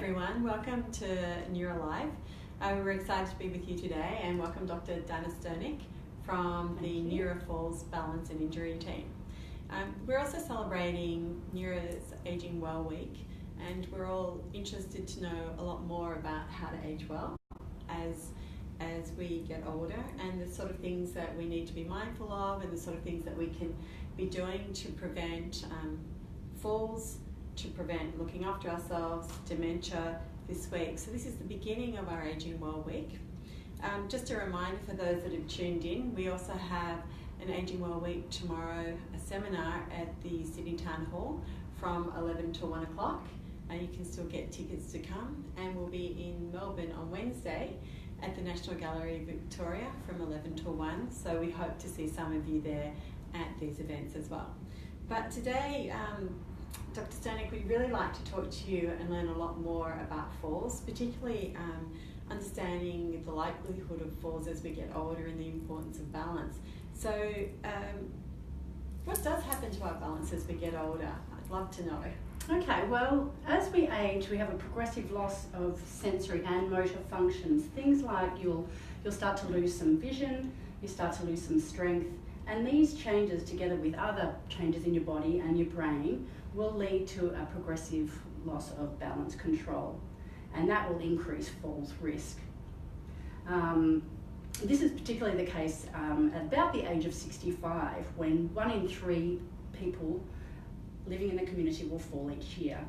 everyone, welcome to NeuRA Live. We're excited to be with you today, and welcome Dr Daina Sturnieks from the NeuRA Falls Balance and Injury team. We're also celebrating NeuRA's Aging Well Week, and we're all interested to know a lot more about how to age well as we get older, and the sort of things that we need to be mindful of, and the sort of things that we can be doing to prevent falls, to prevent looking after ourselves, dementia this week. So this is the beginning of our Aging Well Week. Just a reminder for those that have tuned in, we also have an Aging Well Week tomorrow, a seminar at the Sydney Town Hall from 11 to 1 o'clock. You can still get tickets to come, and we'll be in Melbourne on Wednesday at the National Gallery Victoria from 11 to 1. So we hope to see some of you there at these events as well. But today, Dr Sturnieks, we'd really like to talk to you and learn a lot more about falls, particularly understanding the likelihood of falls as we get older and the importance of balance. So what does happen to our balance as we get older? I'd love to know. Okay, well, as we age, we have a progressive loss of sensory and motor functions. Things like you'll start to lose some vision, you start to lose some strength, and these changes, together with other changes in your body and your brain, will lead to a progressive loss of balance control, and that will increase falls risk. This is particularly the case at about the age of 65, when 1 in 3 people living in the community will fall each year,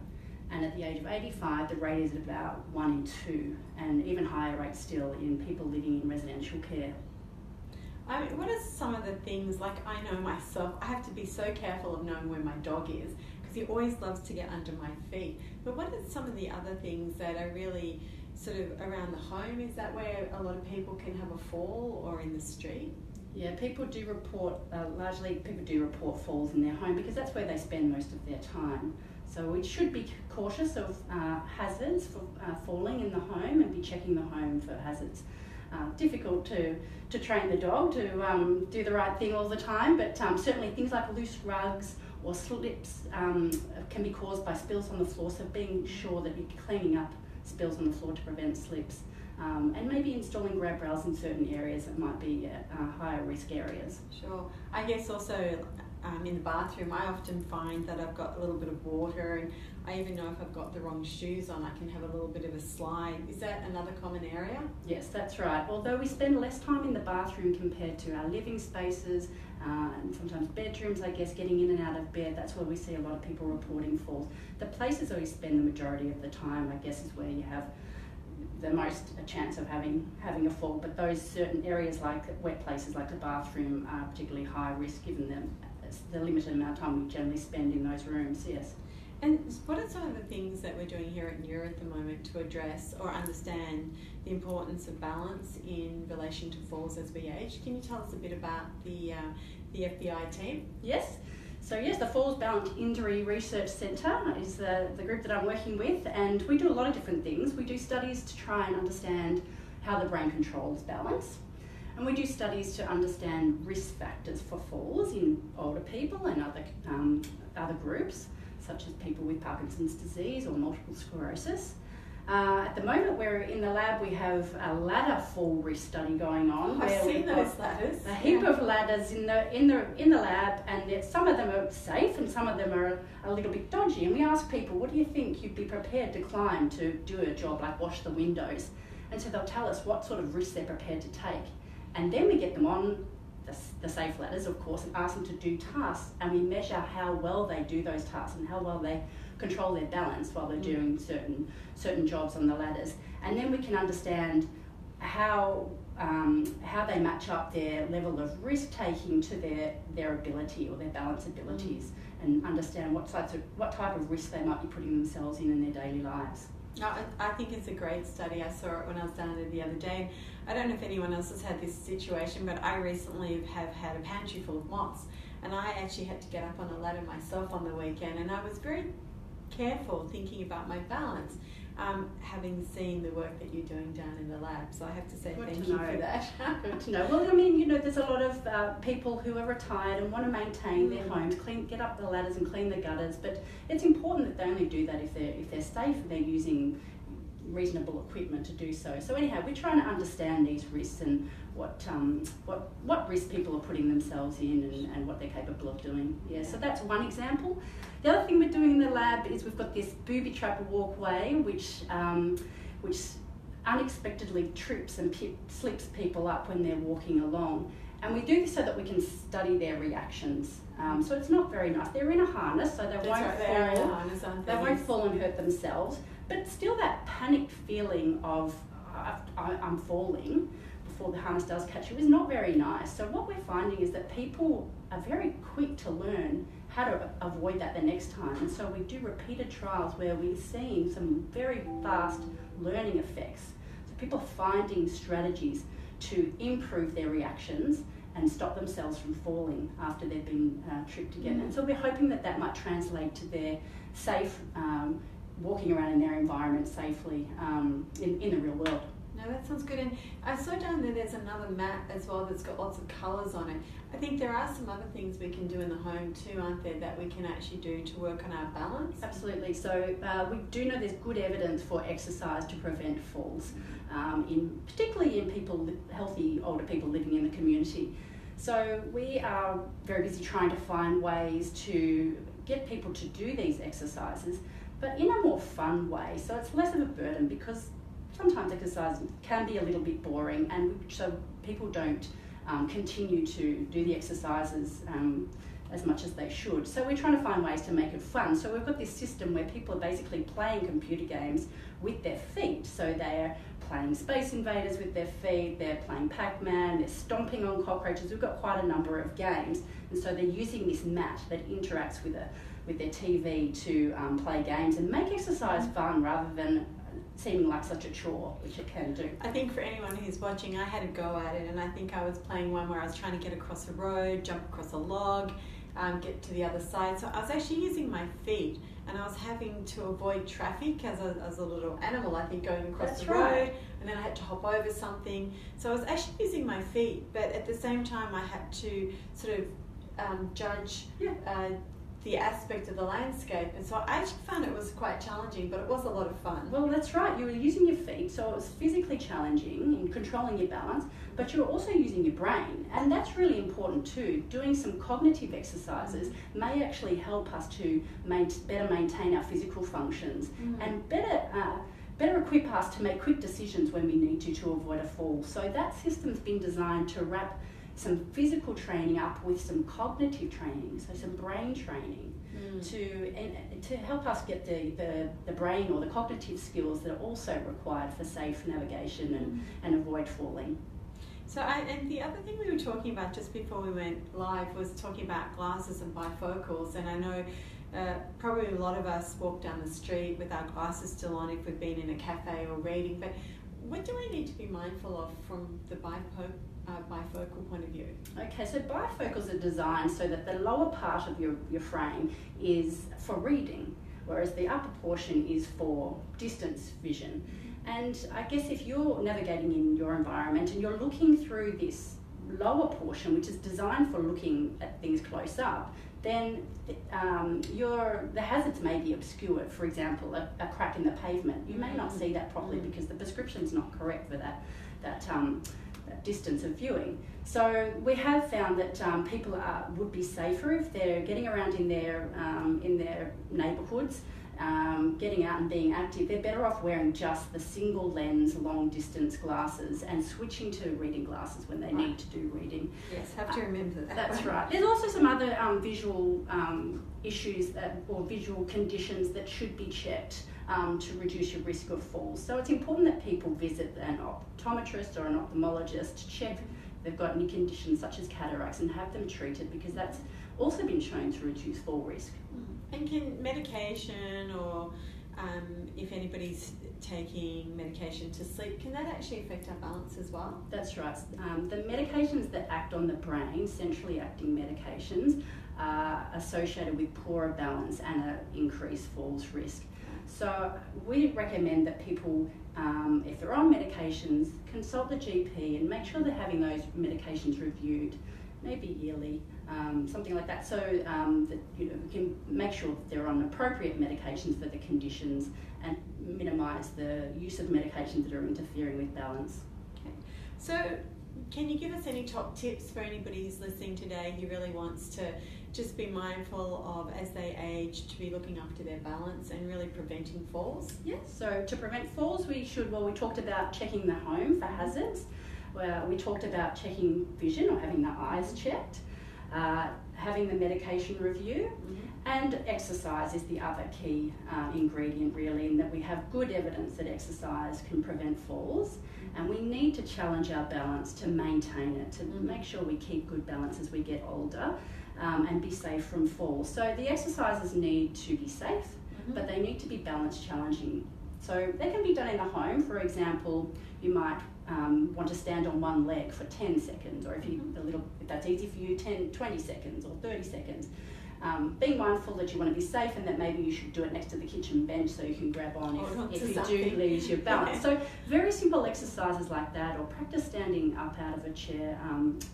and at the age of 85 the rate is about 1 in 2, and even higher rates still in people living in residential care. I mean, what are some of the things, like I know myself, I have to be so careful of knowing where my dog is because he always loves to get under my feet. But what are some of the other things that are really sort of around the home? Is that where a lot of people can have a fall, or in the street? Yeah, people do report, largely people do report falls in their home because that's where they spend most of their time. So we should be cautious of hazards for falling in the home, and be checking the home for hazards. Difficult to train the dog to do the right thing all the time, but certainly things like loose rugs or slips can be caused by spills on the floor, so being sure that you're cleaning up spills on the floor to prevent slips, and maybe installing grab rails in certain areas that might be higher risk areas. Sure. I guess also in the bathroom, I often find that I've got a little bit of water, and I even know if I've got the wrong shoes on, I can have a little bit of a slide. Is that another common area? Yes, that's right. Although we spend less time in the bathroom compared to our living spaces, and sometimes bedrooms, I guess, getting in and out of bed, that's where we see a lot of people reporting falls. The places where we spend the majority of the time, I guess, is where you have the most chance of having a fall, but those certain areas like wet places like the bathroom are particularly high risk given the limited amount of time we generally spend in those rooms, yes. And what are some of the things that we're doing here at NeuRA at the moment to address or understand the importance of balance in relation to falls as we age? Can you tell us a bit about the FBI team? Yes. So yes, the Falls Balance Injury Research Centre is the group that I'm working with, and we do a lot of different things. We do studies to try and understand how the brain controls balance. And we do studies to understand risk factors for falls in older people and other groups, such as people with Parkinson's disease or multiple sclerosis. At the moment, we're in the lab. We have a ladder fall risk study going on. I've seen those ladders. A heap of ladders in the lab, and some of them are safe and some of them are a little bit dodgy. And we ask people, what do you think you'd be prepared to climb to do a job like wash the windows? And so they'll tell us what sort of risks they're prepared to take. And then we get them on the safe ladders, of course, and ask them to do tasks, and we measure how well they do those tasks and how well they control their balance while they're doing certain jobs on the ladders. And then we can understand how they match up their level of risk taking to their ability or their balance abilities, and understand what type of risk they might be putting themselves in their daily lives. I think it's a great study. I saw it when I was down there the other day. I don't know if anyone else has had this situation, but I recently have had a pantry full of moths, and I actually had to get up on a ladder myself on the weekend, and I was very careful thinking about my balance, having seen the work that you're doing down in the lab. So I have to say thank you for that. Good to know. Well, I mean, there's a lot of people who are retired and want to maintain their homes, get up the ladders and clean the gutters, but it's important that they only do that if they're safe and they're using reasonable equipment to do so. So anyhow, we're trying to understand these risks and what risks people are putting themselves in and what they're capable of doing. Yeah, so that's one example. The other thing we're doing in the lab is we've got this booby trap walkway, which unexpectedly trips and slips people up when they're walking along. And we do this so that we can study their reactions. So it's not very nice. They're in a harness, so they won't fall and hurt themselves. But still that panicked feeling of I'm falling before the harness does catch you is not very nice. So what we're finding is that people are very quick to learn how to avoid that the next time. And so we do repeated trials where we're seeing some very fast learning effects. So people are finding strategies to improve their reactions and stop themselves from falling after they've been tripped again. And so we're hoping that that might translate to their safe walking around in their environment safely in the real world. No, that sounds good. And I saw down there there's another mat as well that's got lots of colours on it. I think there are some other things we can do in the home too, aren't there, that we can actually do to work on our balance? Absolutely. So we do know there's good evidence for exercise to prevent falls, particularly in people, healthy older people living in the community. So we are very busy trying to find ways to get people to do these exercises, but in a more fun way. So it's less of a burden, because sometimes exercise can be a little bit boring, and so people don't continue to do the exercises as much as they should. So we're trying to find ways to make it fun. So we've got this system where people are basically playing computer games with their feet. So they're playing Space Invaders with their feet, they're playing Pac-Man, they're stomping on cockroaches. We've got quite a number of games, and so they're using this mat that interacts with their TV to play games and make exercise fun rather than seeming like such a chore, which it can do. I think for anyone who's watching, I had a go at it, and I think I was playing one where I was trying to get across a road, jump across a log, get to the other side. So I was actually using my feet, and I was having to avoid traffic as a little animal, I think, going across the road, and then I had to hop over something. So I was actually using my feet, but at the same time I had to sort of judge the aspect of the landscape, and so I actually found it was quite challenging, but it was a lot of fun. Well, that's right, you were using your feet, so it was physically challenging in controlling your balance, but you were also using your brain, and that's really important too. Doing some cognitive exercises may actually help us to better maintain our physical functions and better equip us to make quick decisions when we need to avoid a fall. So that system's been designed to wrap some physical training up with some cognitive training, so some brain training to help us get the brain or the cognitive skills that are also required for safe navigation and avoid falling. So and the other thing we were talking about just before we went live was talking about glasses and bifocals, and I know probably a lot of us walk down the street with our glasses still on if we've been in a cafe or reading, but what do we need to be mindful of from the bifocal point of view? Okay, so bifocals are designed so that the lower part of your frame is for reading, whereas the upper portion is for distance vision. And I guess if you're navigating in your environment and you're looking through this lower portion, which is designed for looking at things close up, then the hazards may be obscured. For example, a crack in the pavement. You may not see that properly because the prescription's not correct for that distance of viewing. So we have found that people would be safer if they're getting around in their neighbourhoods, getting out and being active. They're better off wearing just the single lens long distance glasses and switching to reading glasses when they need to do reading. Yes, have to remember that. That's right. There's also some other visual issues or visual conditions that should be checked to reduce your risk of falls. So it's important that people visit an optometrist or an ophthalmologist to check if they've got any conditions such as cataracts and have them treated, because that's also been shown to reduce fall risk. And can medication or if anybody's taking medication to sleep, can that actually affect our balance as well? That's right. The medications that act on the brain, centrally acting medications, are associated with poorer balance and an increased falls risk. So we recommend that people, if they're on medications, consult the GP and make sure they're having those medications reviewed, maybe yearly, something like that, so that we can make sure that they're on appropriate medications for the conditions and minimise the use of medications that are interfering with balance. Okay. So can you give us any top tips for anybody who's listening today who really wants to just be mindful of, as they age, to be looking after their balance and really preventing falls? Yes, so to prevent falls, we talked about checking the home for hazards. We talked about checking vision or having the eyes checked, having the medication review, and exercise is the other key ingredient really, in that we have good evidence that exercise can prevent falls, and we need to challenge our balance to maintain it, to make sure we keep good balance as we get older, and be safe from falls. So the exercises need to be safe, but they need to be balance challenging. So they can be done in the home. For example, you might want to stand on one leg for 10 seconds, or if that's easy for you, 20 seconds or 30 seconds. Being mindful that you want to be safe and that maybe you should do it next to the kitchen bench so you can grab on if you do lose your balance. So very simple exercises like that, or practice standing up out of a chair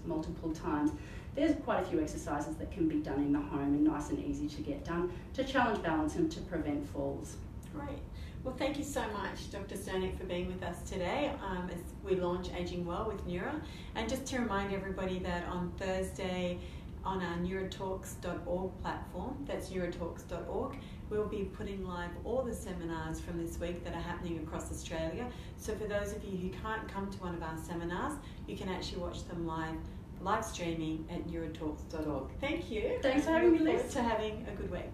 multiple times. There's quite a few exercises that can be done in the home and nice and easy to get done to challenge balance and to prevent falls. Great. Well, thank you so much, Dr. Sturnieks, for being with us today as we launch Aging Well with NeuRA. And just to remind everybody that on Thursday on our neurotalks.org platform, that's neurotalks.org, we'll be putting live all the seminars from this week that are happening across Australia. So for those of you who can't come to one of our seminars, you can actually watch them live streaming at neurotalks.org. Thank you. Thanks for having me, Liz. Look forward to having a good week.